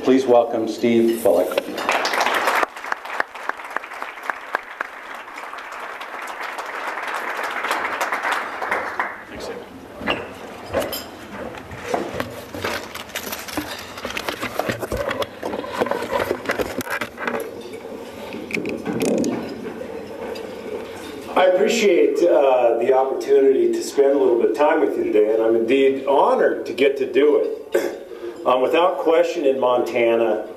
Please welcome Steve Bullock. Thanks, David. I appreciate the opportunity to spend a little bit of time with you today, and I'm indeed honored to get to do it. Without question, in Montana,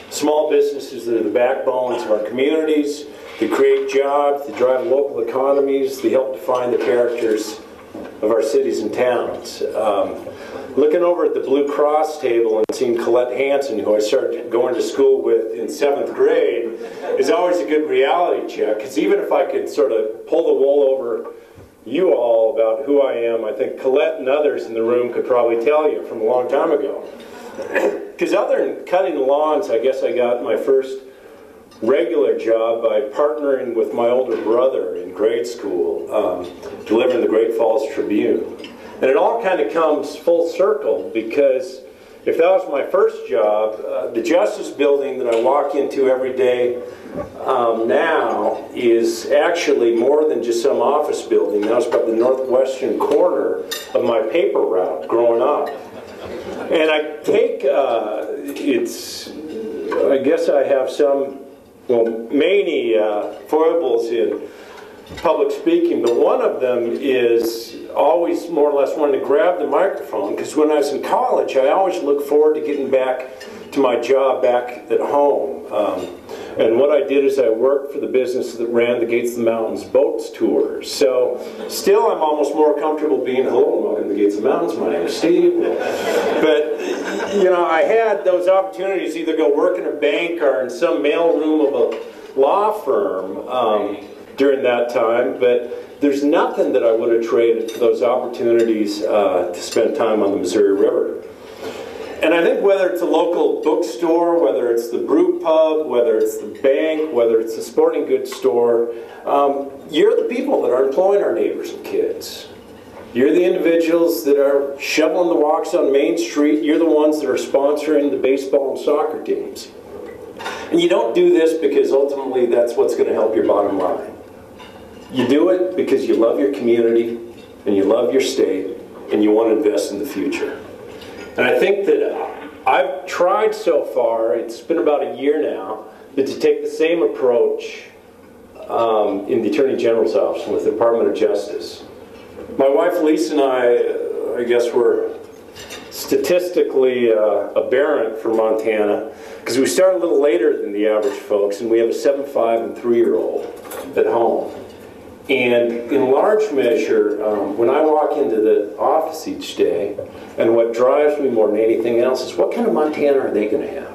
small businesses are the backbones of our communities. They create jobs, they drive local economies, they help define the characters of our cities and towns. Looking over at the Blue Cross table and seeing Colette Hansen, who I started going to school with in 7th grade, is always a good reality check, because even if I could sort of pull the wool over you all about who I am, I think Colette and others in the room could probably tell you from a long time ago. Because other than cutting lawns, I guess I got my first regular job by partnering with my older brother in grade school, delivering the Great Falls Tribune. And it all kind of comes full circle, because if that was my first job, the Justice Building that I walk into every day now is actually more than just some office building. Now it's about the northwestern corner of my paper route growing up. And I take, I guess I have some, many foibles in public speaking, but one of them is always more or less wanting to grab the microphone, because when I was in college, I always looked forward to getting back to my job back at home. And what I did is I worked for the business that ran the Gates of the Mountains boats tours. So still I'm almost more comfortable being, hello and welcome to the Gates of the Mountains, my name is Steve. But, you know, I had those opportunities to either go work in a bank or in some mailroom of a law firm during that time, but there's nothing that I would have traded for those opportunities to spend time on the Missouri River. And I think whether it's a local bookstore, whether it's the brew pub, whether it's the bank, whether it's the sporting goods store, you're the people that are employing our neighbors and kids. You're the individuals that are shoveling the walks on Main Street. You're the ones that are sponsoring the baseball and soccer teams. And you don't do this because ultimately that's what's going to help your bottom line. You do it because you love your community and you love your state and you want to invest in the future. And I think that I've tried so far, it's been about a year now, but to take the same approach in the Attorney General's office with the Department of Justice. My wife Lisa and I guess we're statistically aberrant for Montana, because we start a little later than the average folks, and we have a 7, 5, and 3-year-old at home. And in large measure, when I walk into the office each day, and what drives me more than anything else is what kind of Montana are they going to have?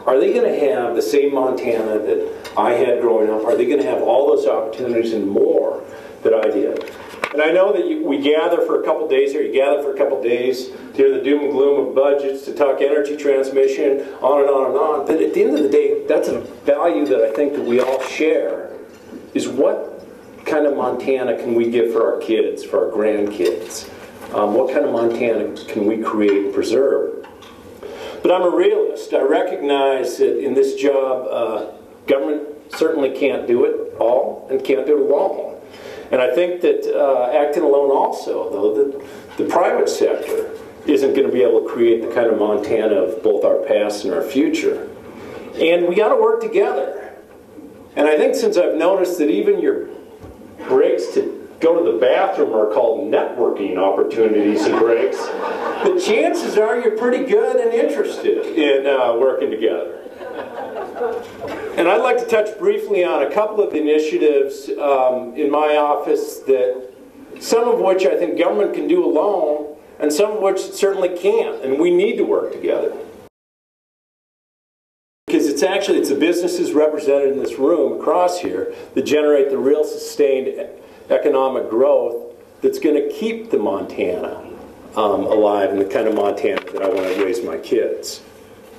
Are they going to have the same Montana that I had growing up? Are they going to have all those opportunities and more that I did? And I know that we gather for a couple days here, you gather for a couple days to hear the doom and gloom of budgets, to talk energy transmission, on and on and on. But at the end of the day, that's a value that I think that we all share, is what kind of Montana can we give for our kids, for our grandkids? What kind of Montana can we create and preserve? But I'm a realist. I recognize that in this job, government certainly can't do it all and can't do it alone. And I think that acting alone also, though, that the private sector isn't going to be able to create the kind of Montana of both our past and our future. And we got to work together. And I think since I've noticed that even your breaks to go to the bathroom are called networking opportunities and breaks, the chances are you're pretty good and interested in working together. And I'd like to touch briefly on a couple of initiatives in my office, that some of which I think government can do alone, and some of which it certainly can't, and we need to work together. Because it's the businesses represented in this room across here that generate the real sustained economic growth that's going to keep the Montana alive, and the kind of Montana that I want to raise my kids.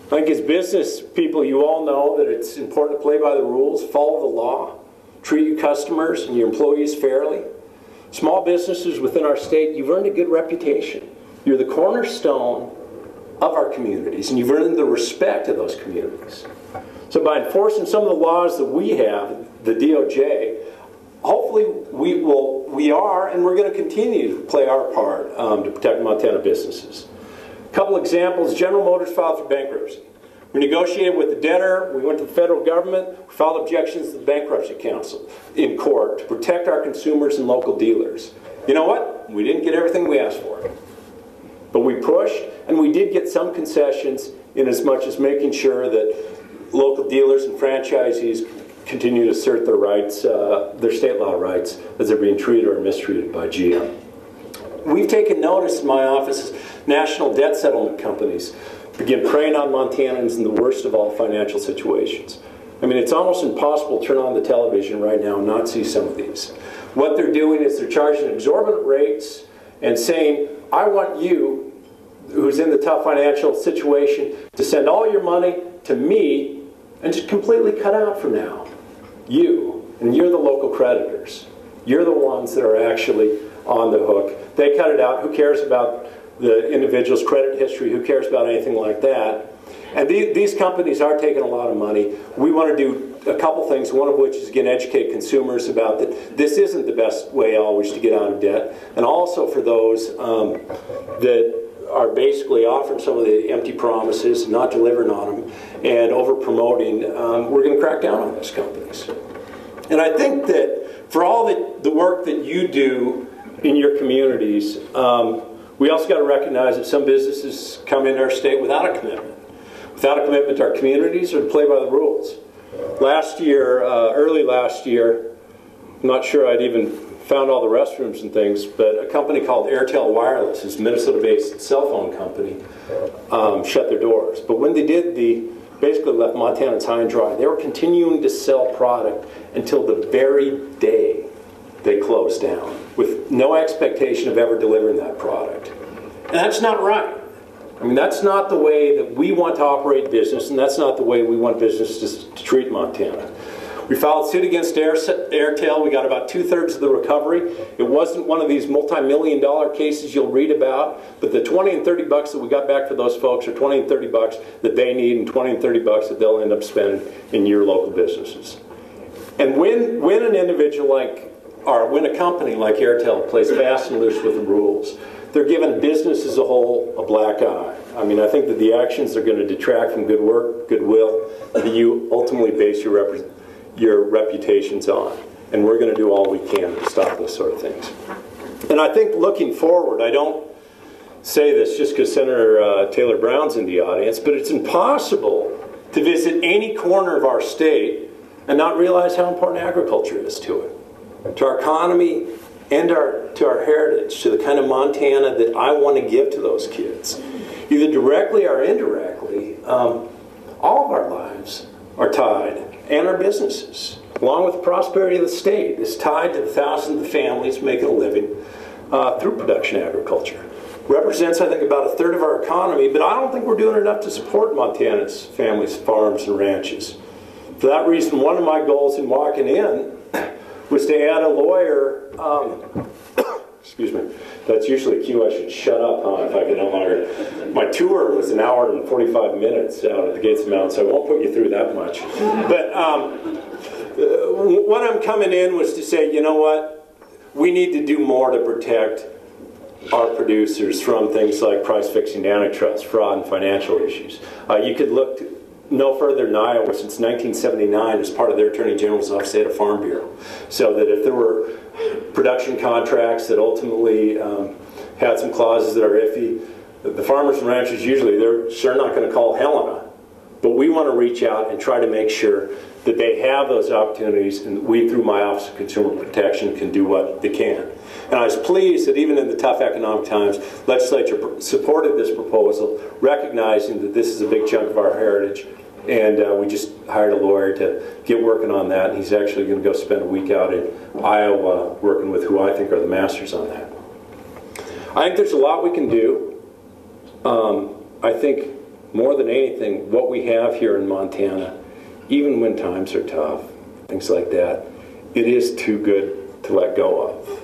I think as business people, you all know that it's important to play by the rules, follow the law, treat your customers and your employees fairly. Small businesses within our state, you've earned a good reputation. You're the cornerstone of our communities, and you've earned the respect of those communities. So by enforcing some of the laws that we have, the DOJ, hopefully we are and we're going to continue to play our part to protect Montana businesses. A couple examples: General Motors filed for bankruptcy. We negotiated with the debtor, we went to the federal government, we filed objections to the Bankruptcy Council in court to protect our consumers and local dealers. You know what? We didn't get everything we asked for. But we pushed, and we did get some concessions in as much as making sure that local dealers and franchisees continue to assert their rights, their state law rights, as they're being treated or mistreated by GM. We've taken notice in my office, national debt settlement companies begin preying on Montanans in the worst of all financial situations. I mean, it's almost impossible to turn on the television right now and not see some of these. What they're doing is they're charging exorbitant rates and saying, I want you, who's in the tough financial situation, to send all your money to me and just completely cut out for now. You, and you're the local creditors. You're the ones that are actually on the hook. They cut it out. Who cares about the individual's credit history? Who cares about anything like that? And these companies are taking a lot of money. We want to do a couple things, one of which is, again, educate consumers about that this isn't the best way always to get out of debt. And also for those that are basically offering some of the empty promises, not delivering on them, and over-promoting, we're going to crack down on those companies. And I think that for all the work that you do in your communities, we also got to recognize that some businesses come into our state without a commitment. Without a commitment to our communities or to play by the rules. Last year, early last year, I'm not sure I'd even found all the restrooms and things, but a company called Airtel Wireless, who's a Minnesota-based cell phone company, shut their doors. But when they did, they basically left Montanans high and dry. They were continuing to sell product until the very day they closed down, with no expectation of ever delivering that product. And that's not right. I mean, that's not the way that we want to operate business, and that's not the way we want businesses to treat Montana. We filed suit against Airtel. We got about 2/3 of the recovery. It wasn't one of these multi-million-dollar cases you'll read about, but the 20 and 30 bucks that we got back for those folks are 20 and 30 bucks that they need, and 20 and 30 bucks that they'll end up spending in your local businesses. And when an individual or when a company like Airtel plays fast and loose with the rules, they're giving business as a whole a black eye. I mean, I think that the actions are going to detract from good work, goodwill, that you ultimately base your reputations on. And we're going to do all we can to stop those sort of things. And I think looking forward, I don't say this just because Senator Taylor Brown's in the audience, but it's impossible to visit any corner of our state and not realize how important agriculture is to it, to our economy, and to our heritage, to the kind of Montana that I want to give to those kids. Either directly or indirectly, all of our lives are tied, and our businesses, along with the prosperity of the state, is tied to the thousands of families making a living through production agriculture. Represents, I think, about 1/3 of our economy, but I don't think we're doing enough to support Montana's families, farms, and ranches. For that reason, one of my goals in walking in was to add a lawyer, excuse me, that's usually a cue I should shut up, if I can no longer. My tour was 1 hour and 45 minutes out at the Gates of Mountain, so I won't put you through that much. But what I'm coming in was to say, you know what, we need to do more to protect our producers from things like price-fixing antitrust, fraud, and financial issues. You could look no further than Iowa since 1979 as part of their Attorney General's Office they had a Farm Bureau. So that if there were production contracts that ultimately had some clauses that are iffy, the farmers and ranchers usually, they're sure not going to call Helena. But we want to reach out and try to make sure that they have those opportunities, and we, through my Office of Consumer Protection, can do what they can. And I was pleased that even in the tough economic times, legislature supported this proposal, recognizing that this is a big chunk of our heritage. And we just hired a lawyer to get working on that, and he's actually going to go spend a week out in Iowa working with who I think are the masters on that. I think there's a lot we can do. I think more than anything, what we have here in Montana, even when times are tough, things like that, it is too good to let go of.